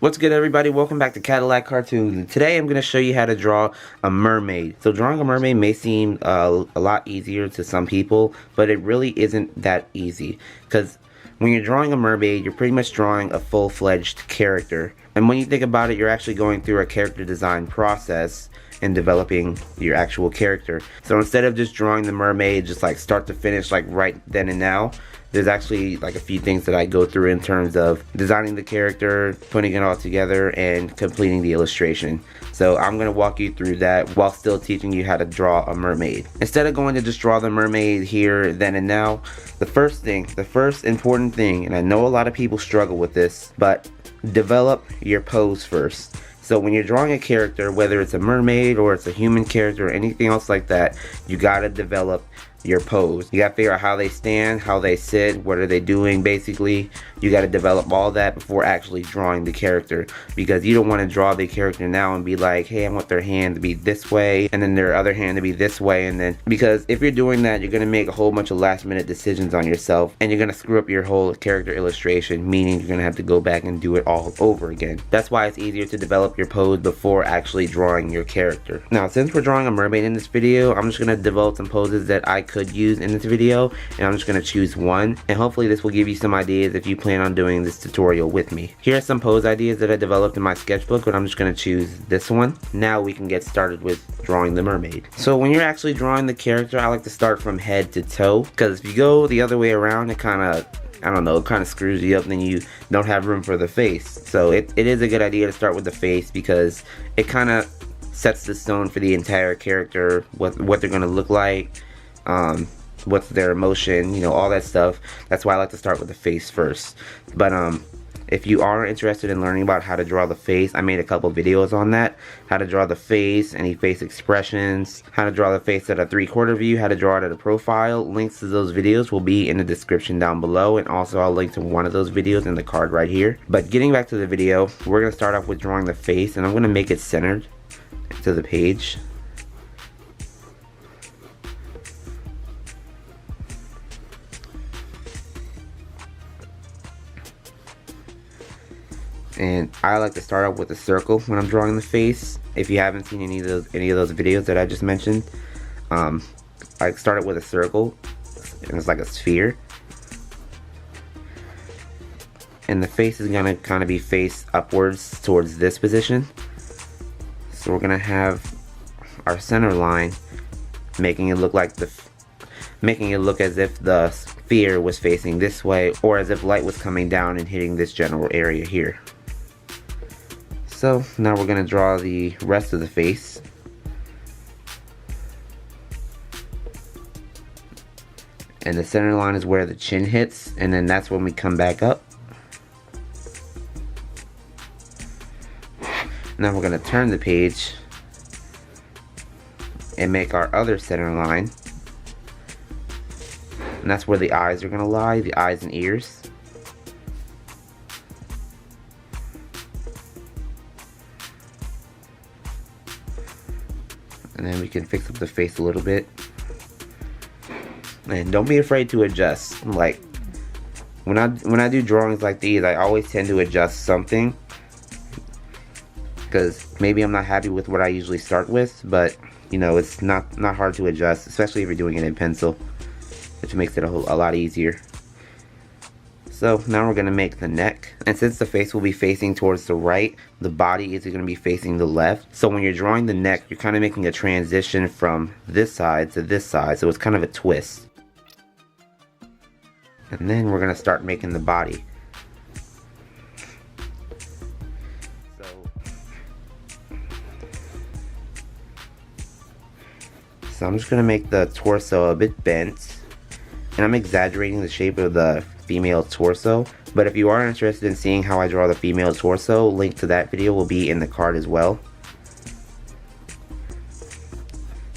What's good, everybody? Welcome back to Cadillac Cartoonz, and today I'm going to show you how to draw a mermaid. So drawing a mermaid may seem a lot easier to some people, but it really isn't that easy, because when you're drawing a mermaid, you're pretty much drawing a full-fledged character. And when you think about it, you're actually going through a character design process and developing your actual character. So instead of just drawing the mermaid just like start to finish, like right then and now, there's actually like a few things that I go through in terms of designing the character, putting it all together, and completing the illustration. So I'm going to walk you through that while still teaching you how to draw a mermaid. Instead of going to just draw the mermaid here, then and now, the first important thing, and I know a lot of people struggle with this, but develop your pose first. So when you're drawing a character, whether it's a mermaid or it's a human character or anything else like that, you gotta develop your pose. You gotta figure out how they stand, how they sit, what are they doing basically. You gotta develop all that before actually drawing the character, because you don't want to draw the character now and be like, hey, I want their hand to be this way and then their other hand to be this way, and then because if you're doing that, you're gonna make a whole bunch of last minute decisions on yourself and you're gonna screw up your whole character illustration, meaning you're gonna have to go back and do it all over again. That's why it's easier to develop your pose before actually drawing your character. Now, since we're drawing a mermaid in this video, I'm just gonna develop some poses that I could use in this video, and I'm just gonna choose one, and hopefully this will give you some ideas if you plan on doing this tutorial with me. Here are some pose ideas that I developed in my sketchbook, but I'm just gonna choose this one. Now we can get started with drawing the mermaid. So when you're actually drawing the character, I like to start from head to toe, because if you go the other way around, it kind of, I don't know, it kind of screws you up, and then you don't have room for the face. So it is a good idea to start with the face, because it kind of sets the stone for the entire character, what they're going to look like, what's their emotion, you know, all that stuff. That's why I like to start with the face first. But if you are interested in learning about how to draw the face, I made a couple videos on that. How to draw the face, any face expressions, how to draw the face at a 3/4 view, how to draw it at a profile. Links to those videos will be in the description down below, and also I'll link to one of those videos in the card right here. But getting back to the video, we're going to start off with drawing the face, and I'm going to make it centered to the page. And I like to start out with a circle when I'm drawing the face. If you haven't seen any of those videos that I just mentioned, I started with a circle, and it's like a sphere. And the face is gonna kind of be face upwards towards this position. So we're gonna have our center line, making it look as if the sphere was facing this way, or as if light was coming down and hitting this general area here. So now we're going to draw the rest of the face. And the center line is where the chin hits, and then that's when we come back up. Now we're going to turn the page and make our other center line. And that's where the eyes are going to lie, the eyes and ears. And then we can fix up the face a little bit. And don't be afraid to adjust. Like when I do drawings like these, I always tend to adjust something, because maybe I'm not happy with what I usually start with, but you know, it's not hard to adjust, especially if you're doing it in pencil, which makes it a lot easier. So now we're going to make the neck, and since the face will be facing towards the right, the body is going to be facing the left. So when you're drawing the neck, you're kind of making a transition from this side to this side, so it's kind of a twist. And then we're going to start making the body. So I'm just going to make the torso a bit bent, and I'm exaggerating the shape of the female torso, but if you are interested in seeing how I draw the female torso, link to that video will be in the card as well.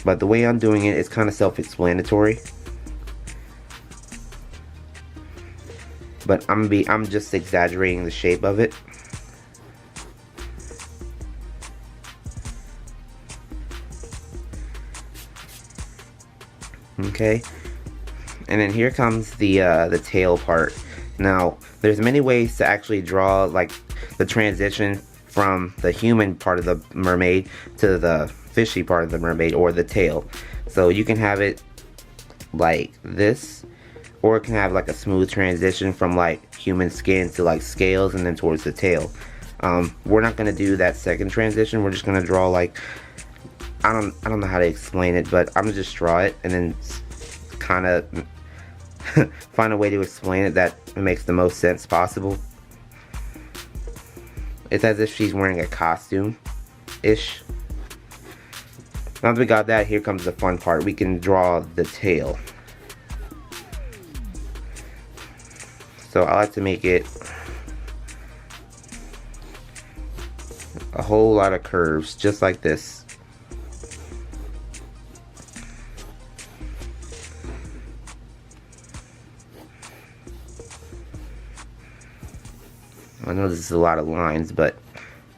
But the way I'm doing it is kind of self-explanatory, but I'm just exaggerating the shape of it. Okay, and then here comes the tail part. Now, there's many ways to actually draw, like, the transition from the human part of the mermaid to the fishy part of the mermaid, or the tail. So you can have it like this, or it can have like a smooth transition from like human skin to like scales and then towards the tail. We're not gonna do that second transition. We're just gonna draw like, I don't know how to explain it, but I'm gonna just draw it and then kind of find a way to explain it that makes the most sense possible. It's as if she's wearing a costume-ish. Now that we got that, here comes the fun part. We can draw the tail. So I like to make it a whole lot of curves, just like this. I know this is a lot of lines, but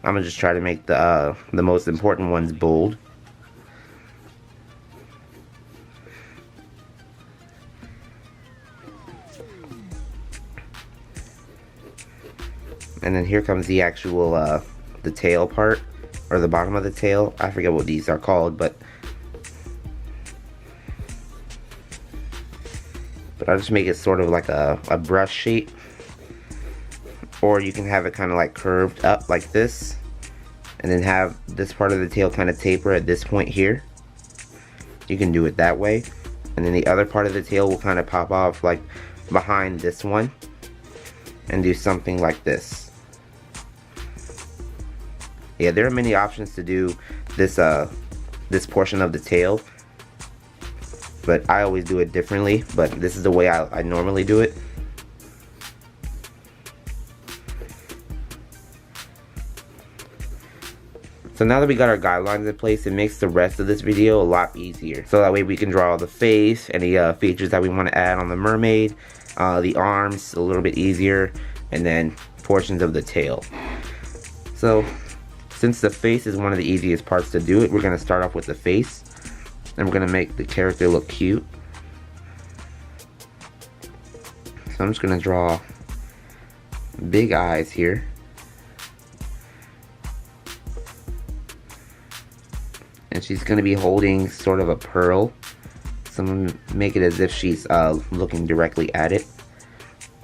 I'm gonna just try to make the most important ones bold. And then here comes the actual the tail part, or the bottom of the tail. I forget what these are called, but I'll just make it sort of like a brush shape. Or you can have it kind of like curved up like this, and then have this part of the tail kind of taper at this point here. You can do it that way, and then the other part of the tail will kind of pop off like behind this one, and do something like this. Yeah, there are many options to do this this portion of the tail, but I always do it differently. But this is the way I normally do it. So now that we got our guidelines in place, it makes the rest of this video a lot easier. So that way we can draw the face, any features that we want to add on the mermaid, the arms a little bit easier, and then portions of the tail. So since the face is one of the easiest parts to do it, we're going to start off with the face, and we're going to make the character look cute. So I'm just going to draw big eyes here. And she's going to be holding sort of a pearl. So I'm going to make it as if she's looking directly at it.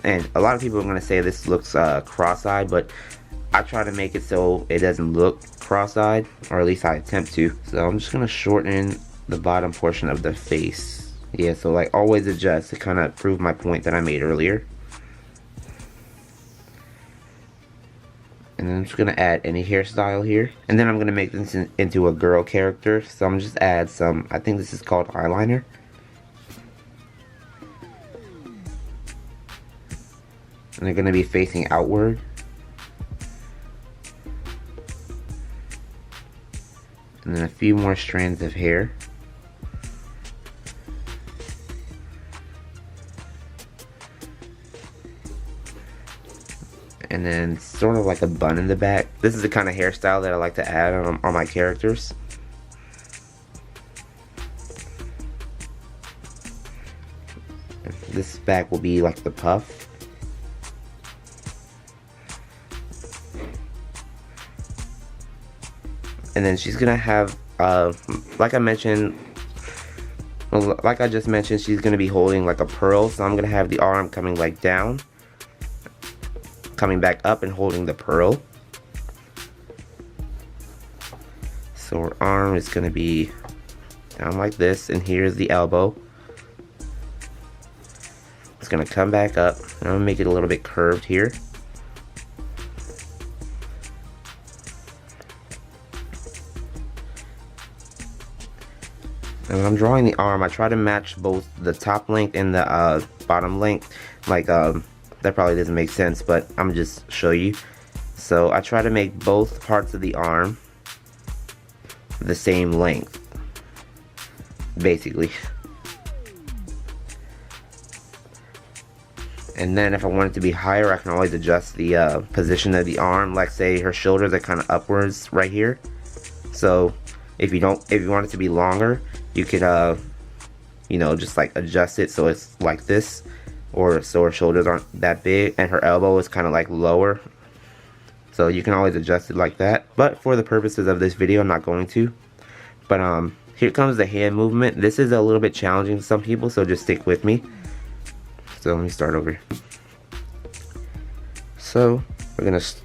And a lot of people are going to say this looks cross-eyed, but I try to make it so it doesn't look cross-eyed, or at least I attempt to. So I'm just going to shorten the bottom portion of the face. Yeah, so like always adjust to kind of prove my point that I made earlier. And then I'm just going to add any hairstyle here. And then I'm going to make this into a girl character. So I'm going to just add some, I think this is called eyeliner. And they're going to be facing outward. And then a few more strands of hair. And then sort of like a bun in the back. This is the kind of hairstyle that I like to add on my characters. This back will be like the puff. And then she's gonna have, like I just mentioned, she's gonna be holding like a pearl. So I'm gonna have the arm coming like down, coming back up and holding the pearl. So her arm is going to be down like this, and here's the elbow. It's going to come back up, and I'm going to make it a little bit curved here. And when I'm drawing the arm, I try to match both the top length and the bottom length. Like, that probably doesn't make sense, but I'm just show you. So I try to make both parts of the arm the same length, basically. And then if I want it to be higher, I can always adjust the position of the arm. Like say her shoulders are kind of upwards right here. So if you want it to be longer, you could you know, just like adjust it so it's like this. Or so her shoulders aren't that big, and her elbow is kind of like lower, So you can always adjust it like that. But for the purposes of this video, I'm not going to. But here comes the hand movement. This is a little bit challenging to some people, so just stick with me. So let me start over. So we're just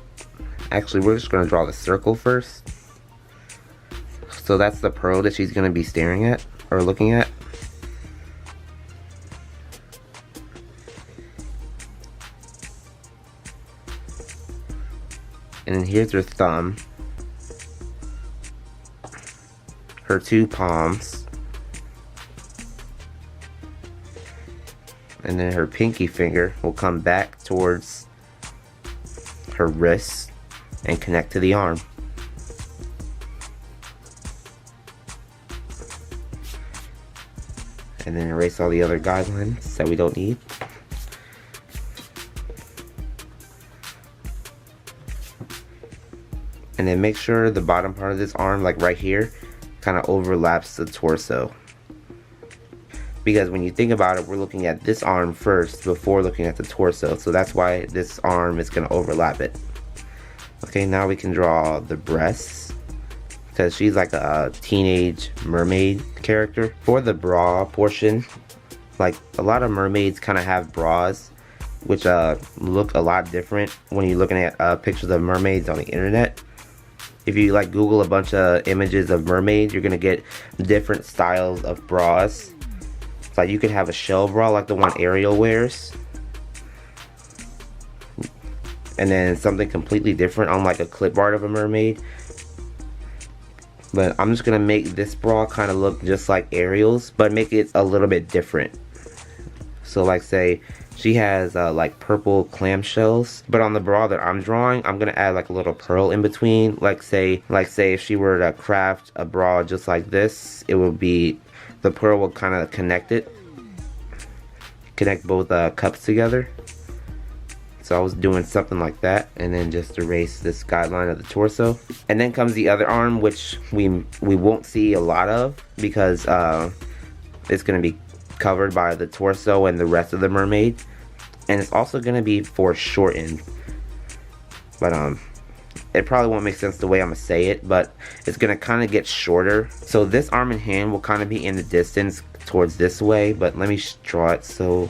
gonna draw the circle first. So that's the pearl that she's gonna be staring at or looking at. And then here's her thumb, her two palms, and then her pinky finger will come back towards her wrist and connect to the arm. And then erase all the other guidelines that we don't need. And then make sure the bottom part of this arm, like right here, kind of overlaps the torso. Because when you think about it, we're looking at this arm first before looking at the torso. So that's why this arm is going to overlap it. Okay, now we can draw the breasts, because she's like a teenage mermaid character. For the bra portion, like a lot of mermaids kind of have bras, which look a lot different when you're looking at pictures of mermaids on the internet. If you like Google a bunch of images of mermaids, you're gonna get different styles of bras. Like you could have a shell bra like the one Ariel wears, and then something completely different on like a clip art of a mermaid. But I'm just gonna make this bra kind of look just like Ariel's, but make it a little bit different. So like say she has like purple clamshells, but on the bra that I'm drawing, I'm gonna add like a little pearl in between. Like say if she were to craft a bra just like this, it would be, the pearl will kind of connect both cups together. So I was doing something like that, and then just erase this guideline of the torso. And then comes the other arm, which we won't see a lot of because it's gonna be covered by the torso and the rest of the mermaid. And it's also going to be foreshortened, but it probably won't make sense the way I'm going to say it, but it's going to kind of get shorter. So this arm and hand will kind of be in the distance towards this way, but let me draw it. So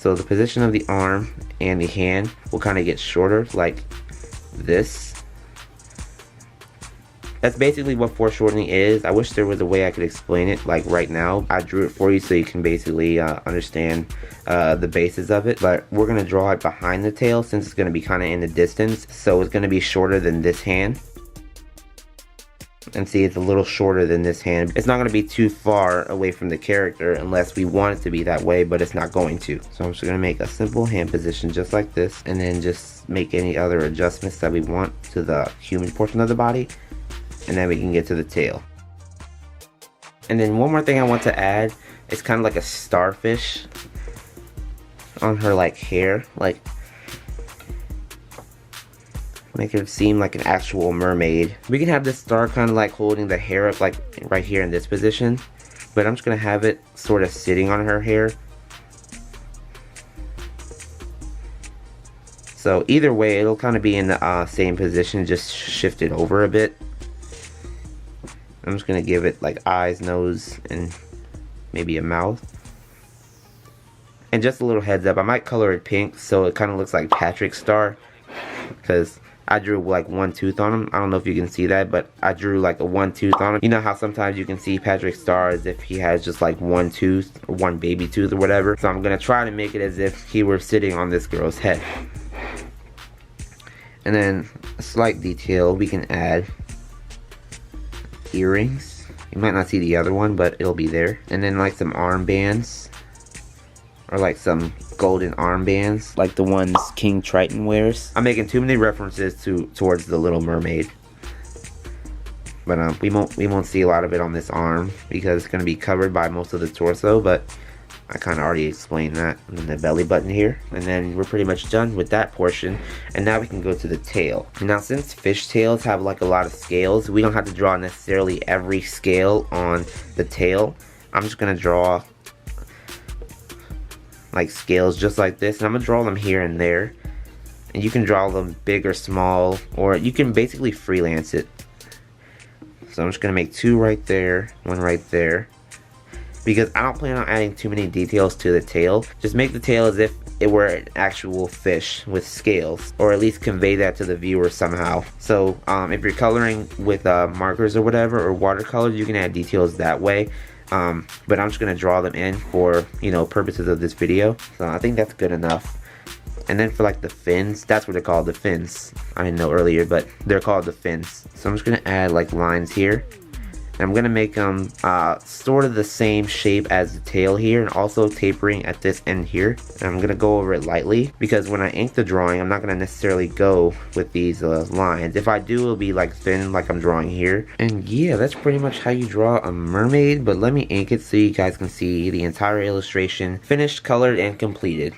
the position of the arm and the hand will kind of get shorter like this. That's basically what foreshortening is. I wish there was a way I could explain it like right now. I drew it for you so you can basically understand the basis of it. But we're going to draw it behind the tail since it's going to be kind of in the distance. So it's going to be shorter than this hand. And see, it's a little shorter than this hand. It's not going to be too far away from the character unless we want it to be that way, but it's not going to. So I'm just going to make a simple hand position just like this, and then just make any other adjustments that we want to the human portion of the body. And then we can get to the tail. And then one more thing I want to add, it's kind of like a starfish on her like hair, like make it seem like an actual mermaid. We can have this star kind of like holding the hair up like right here in this position, but I'm just gonna have it sort of sitting on her hair. So either way, it'll kind of be in the same position, just shifted over a bit. I'm just gonna give it like eyes, nose, and maybe a mouth. And just a little heads up, I might color it pink so it kind of looks like Patrick's star, because I drew like one tooth on him. I don't know if you can see that, but I drew like a one tooth on him. You know how sometimes you can see Patrick's star as if he has just like one tooth or one baby tooth or whatever. So I'm gonna try to make it as if he were sitting on this girl's head. And then a slight detail we can add. Earrings. You might not see the other one, but it'll be there. And then like some armbands, or like some golden armbands like the ones King Triton wears. I'm making too many references towards the Little Mermaid, but we won't see a lot of it on this arm because it's going to be covered by most of the torso, but I kind of already explained that. And then the belly button here, and then we're pretty much done with that portion. And now we can go to the tail. Now since fish tails have like a lot of scales, we don't have to draw necessarily every scale on the tail. I'm just gonna draw like scales just like this, and I'm gonna draw them here and there And you can draw them big or small, or you can basically freelance it. So I'm just going to make 2 right there, 1 right there. Because I don't plan on adding too many details to the tail. Just make the tail as if it were an actual fish with scales, or at least convey that to the viewer somehow. So if you're coloring with markers or whatever, or watercolors, you can add details that way. But I'm just going to draw them in for, you know, purposes of this video. So I think that's good enough. And then for like the fins, that's what they're called, the fins. I didn't know earlier, but they're called the fins. So I'm just going to add like lines here. And I'm going to make them sort of the same shape as the tail here, and also tapering at this end here. And I'm going to go over it lightly, because when I ink the drawing, I'm not going to necessarily go with these lines. If I do, it'll be like thin, like I'm drawing here. And yeah, that's pretty much how you draw a mermaid. But let me ink it so you guys can see the entire illustration finished, colored, and completed.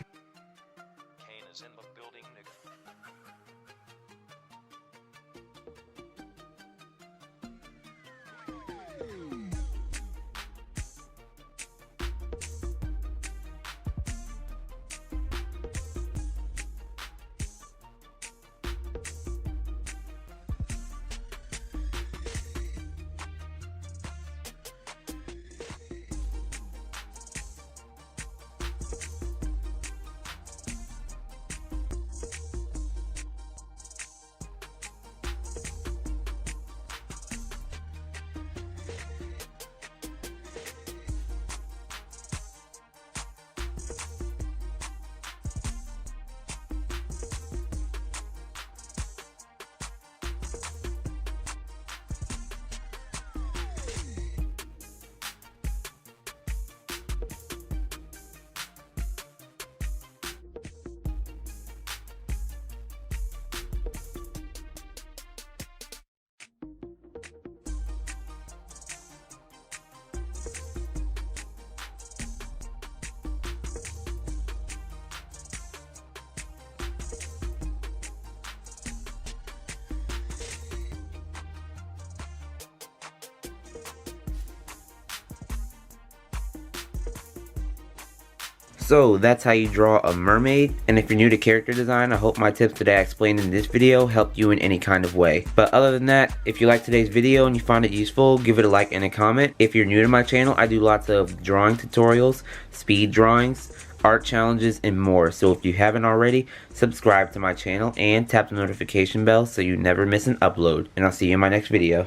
So that's how you draw a mermaid. And if you're new to character design, I hope my tips that I explained in this video helped you in any kind of way. But other than that, if you liked today's video and you found it useful, give it a like and a comment. If you're new to my channel, I do lots of drawing tutorials, speed drawings, art challenges, and more. So if you haven't already, subscribe to my channel and tap the notification bell so you never miss an upload. And I'll see you in my next video.